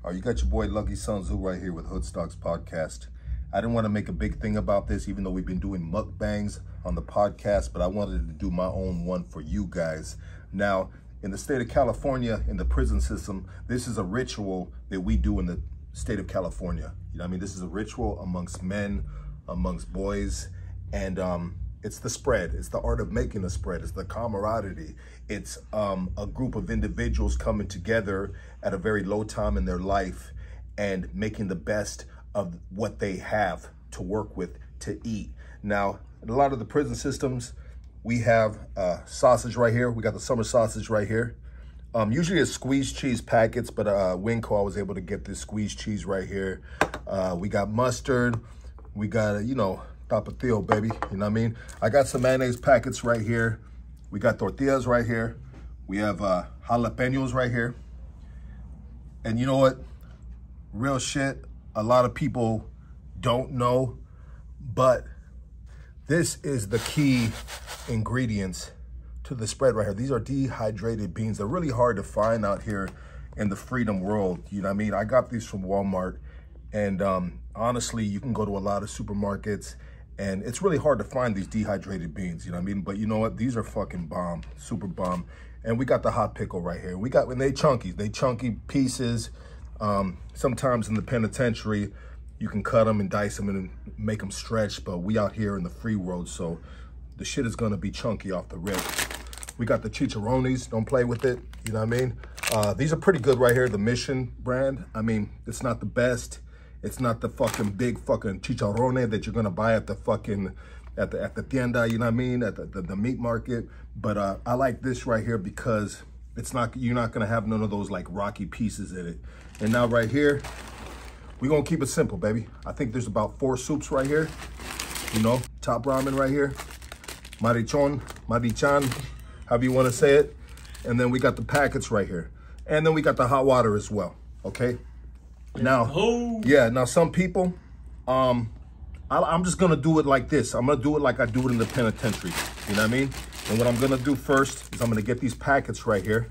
You got your boy Lucky Sun Tzu right here with Hoodstocks Podcast. I didn't want to make a big thing about this, even though we've been doing mukbangs on the podcast, but I wanted to do my own one for you guys. Now, in the state of California, in the prison system, this is a ritual that we do in the state of California. You know what I mean? This is a ritual amongst men, amongst boys, and it's the spread. It's the art of making a spread. It's the camaraderie. It's a group of individuals coming together at a very low time in their life and making the best of what they have to work with, to eat. Now, in a lot of the prison systems, we have sausage right here. We got the summer sausage right here. Usually it's squeezed cheese packets, but Winco, I was able to get this squeezed cheese right here. We got mustard. We got, tapatio, baby. You know what I mean? I got some mayonnaise packets right here. We got tortillas right here. We have jalapenos right here. And you know what? Real shit, a lot of people don't know, but this is the key ingredients to the spread right here. These are dehydrated beans. They're really hard to find out here in the freedom world. You know what I mean? I got these from Walmart, and honestly, you can go to a lot of supermarkets and it's really hard to find these dehydrated beans, you know what I mean? But you know what? These are fucking bomb, super bomb. And we got the hot pickle right here. And they chunky pieces. Sometimes in the penitentiary, you can cut them and dice them and make them stretch, but we out here in the free world, so the shit is gonna be chunky off the rip. We got the chicharrones, don't play with it, you know what I mean? These are pretty good right here, the Mission brand. I mean, it's not the best. It's not the fucking big fucking chicharrone that you're gonna buy at the fucking, at the tienda, you know what I mean? At the meat market. But I like this right here because you're not gonna have none of those like rocky pieces in it. And now right here, we're gonna keep it simple, baby. I think there's about 4 soups right here. Top ramen right here. Marichan, however you wanna say it. And then we got the packets right here. And then we got the hot water as well, okay? Now some people, I'm just gonna do it like this. I'm gonna do it like I do it in the penitentiary, you know what I mean? And what I'm gonna do first is I'm gonna get these packets right here.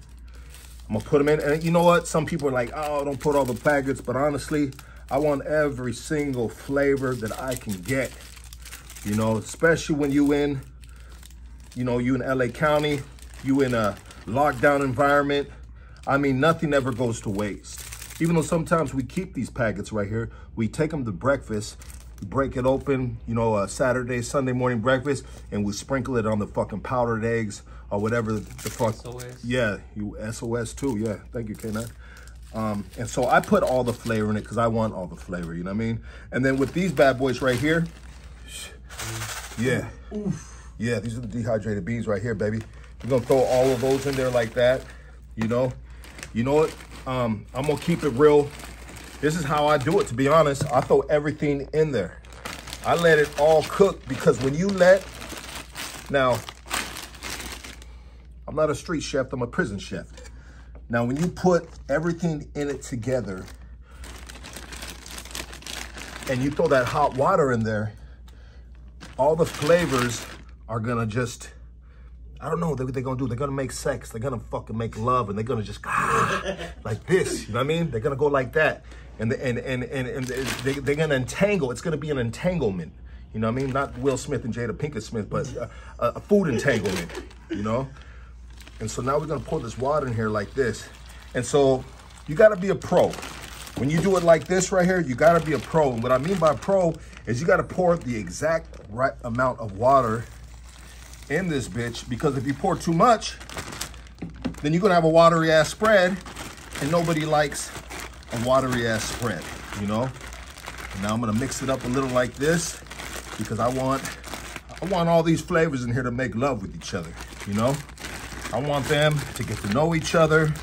I'm gonna put them in, and you know what? Some people are like, oh, don't put all the packets, but honestly, I want every single flavor that I can get, especially when you in LA County, you in a lockdown environment. I mean, nothing ever goes to waste. Even though sometimes we keep these packets right here, we take them to breakfast, break it open, Saturday, Sunday morning breakfast, and we sprinkle it on the fucking powdered eggs or whatever the fuck. SOS. Yeah, you SOS too. Yeah, thank you, K9. And so I put all the flavor in it because I want all the flavor, you know what I mean? And then with these bad boys right here, yeah. Yeah, these are the dehydrated beans right here, baby. We're gonna throw all of those in there like that, You know what? I'm gonna keep it real. This is how I do it, to be honest. I throw everything in there. I let it all cook because when you now, I'm not a street chef, I'm a prison chef. Now, when you put everything in it together and you throw that hot water in there, all the flavors are gonna just, I don't know what they're gonna do. They're gonna make sex. They're gonna fucking make love, and they're gonna just like this. You know what I mean? They're gonna go like that, and they're gonna entangle. It's gonna be an entanglement. You know what I mean? Not Will Smith and Jada Pinkett Smith, but a food entanglement. And so now we're gonna pour this water in here like this. And so you gotta be a pro. When you do it like this right here, you gotta be a pro. And what I mean by pro is you gotta pour the exact right amount of water in this bitch, because if you pour too much, then you're gonna have a watery ass spread, and nobody likes a watery ass spread, And now I'm gonna mix it up a little like this because I want all these flavors in here to make love with each other, I want them to get to know each other.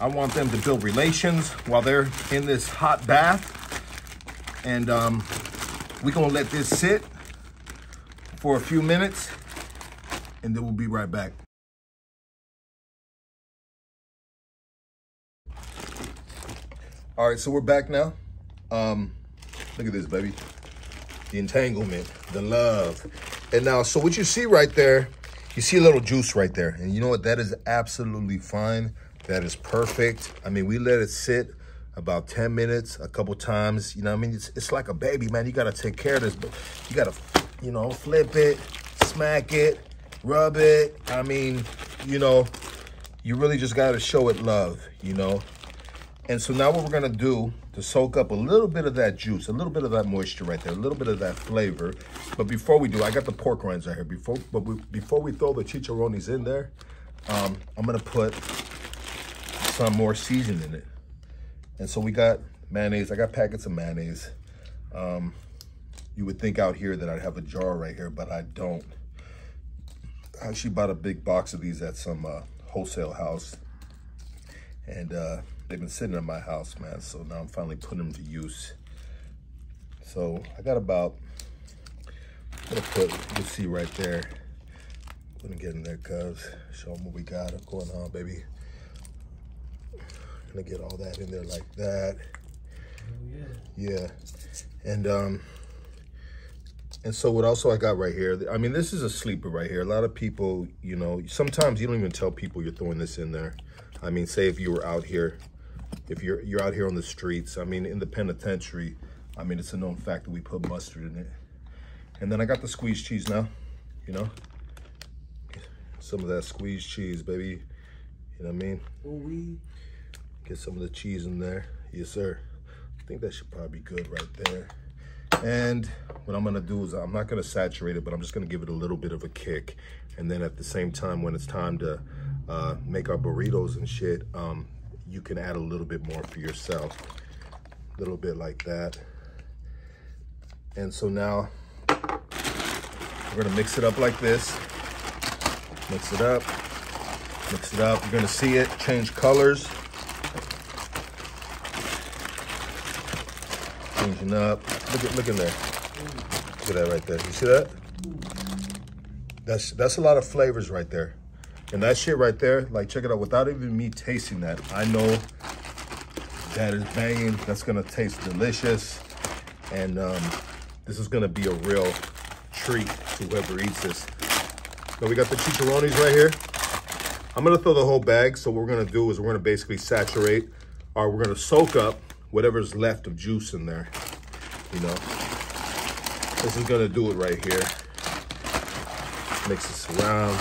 I want them to build relations while they're in this hot bath. And we're gonna let this sit for a few minutes, and then we'll be right back. All right, so we're back now. Look at this, baby. The entanglement, the love. And now, so what you see right there, you see a little juice right there. And you know what? That is absolutely fine. That is perfect. I mean, we let it sit about 10 minutes, a couple times. You know what I mean? It's like a baby, man. You got to take care of this. But you got to, you know, flip it, smack it, rub it. I mean, you know, you really just got to show it love, you know. And so now what we're going to do to soak up a little bit of that juice, a little bit of that moisture right there, a little bit of that flavor. But before we do, I got the pork rinds right here. Before we throw the chicharrones in there, I'm going to put some more seasoning in it. And so we got mayonnaise. I got packets of mayonnaise. You would think out here that I'd have a jar right here, but I don't. I actually bought a big box of these at some wholesale house. And they've been sitting in my house, man. So now I'm finally putting them to use. So I got about, I'm gonna put, you'll see right there. I'm gonna get in there, cuz. Show them what we got going on, baby. Gonna get all that in there like that. Oh, yeah. And so what also I got right here, I mean, this is a sleeper right here. A lot of people, you know, sometimes you don't even tell people you're throwing this in there. I mean, say if you were out here, if you're out here on the streets, I mean, in the penitentiary, I mean, it's a known fact that we put mustard in it. And then I got the squeezed cheese now, you know, some of that squeezed cheese, baby. You know what I mean? Oh, get some of the cheese in there. Yes, sir. I think that should probably be good right there. And what I'm gonna do is I'm not gonna saturate it, but I'm just gonna give it a little bit of a kick. And then at the same time, when it's time to make our burritos and shit, you can add a little bit more for yourself. A little bit like that. And so now we're gonna mix it up like this. Mix it up, mix it up. You're gonna see it change colors. Changing up. Look in there. Look at that right there. You see that? That's a lot of flavors right there. And that shit right there, like, check it out. Without even me tasting that, I know that is banging. That's gonna taste delicious. And this is gonna be a real treat to whoever eats this. So we got the chicharrones right here. I'm gonna throw the whole bag. So what we're gonna do is we're gonna basically saturate, or we're gonna soak up whatever's left of juice in there, you know. This is gonna do it right here. Mix this around.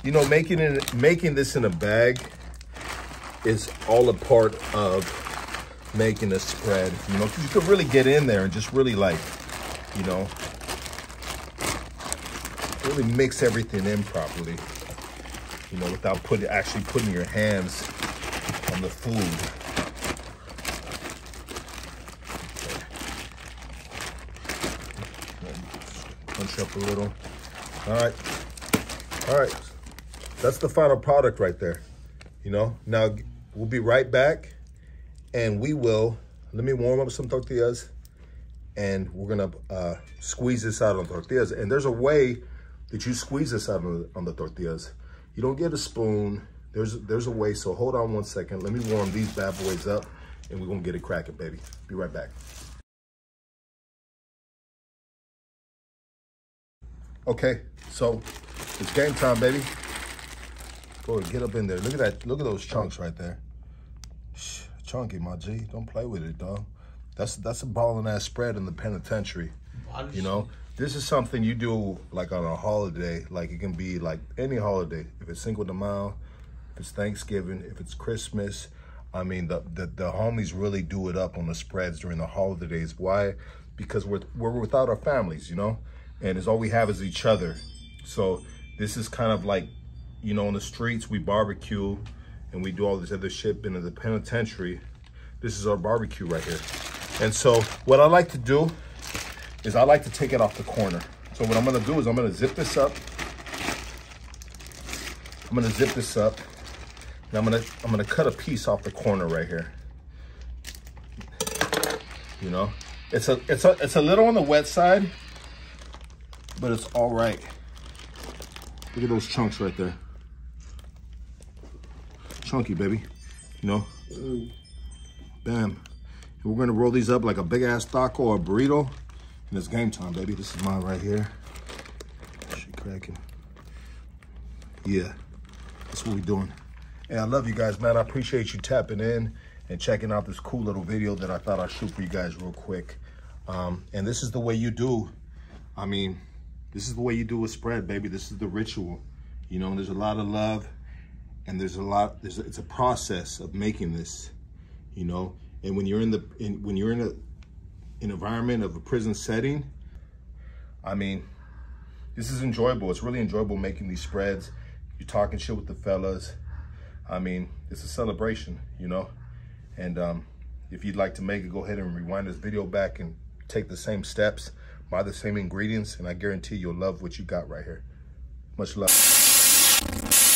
You know, making this in a bag is all a part of making a spread. You know, you could really get in there and just really, like, you know, really mix everything in properly. You know, without actually putting your hands on the food. Okay. Punch up a little. All right. That's the final product right there. You know, now we'll be right back, and let me warm up some tortillas, and we're gonna squeeze this out on tortillas. And there's a way that you squeeze this out on the tortillas. You don't get a spoon. There's a way. So hold on one second. Let me warm these bad boys up, and we're gonna get it cracking, baby. Be right back. Okay, so it's game time, baby. Go ahead, get up in there. Look at that. Look at those chunks right there. Shh, chunky, my G. Don't play with it, dog. That's a ballin' ass spread in the penitentiary. You know, this is something you do like on a holiday. Like, it can be like any holiday. If it's Cinco de Mayo, if it's Thanksgiving, if it's Christmas. I mean, the homies really do it up on the spreads during the holidays. Why? Because we're without our families, you know, and it's all we have is each other. So this is kind of like, you know, on the streets, we barbecue and we do all this other shit. But in the penitentiary, this is our barbecue right here. And so what I like to do is I like to take it off the corner. So what I'm gonna do is I'm gonna zip this up. And I'm gonna cut a piece off the corner right here. You know, it's a little on the wet side, but it's all right. Look at those chunks right there. Chunky, baby, you know. Bam. And we're gonna roll these up like a big ass taco or burrito. And it's game time, baby. This is mine right here. Shit cracking. Yeah. That's what we're doing. And I love you guys, man. I appreciate you tapping in and checking out this cool little video that I thought I'd shoot for you guys real quick. And this is the way you do, I mean, this is the way you do a spread, baby. This is the ritual. You know, there's a lot of love, and it's a process of making this, you know. And when you're in an environment of a prison setting, I mean, this is enjoyable. It's really enjoyable making these spreads. You're talking shit with the fellas. I mean, it's a celebration, you know. And if you'd like to make it, go ahead and rewind this video back and take the same steps, buy the same ingredients, and I guarantee you'll love what you got right here. Much love.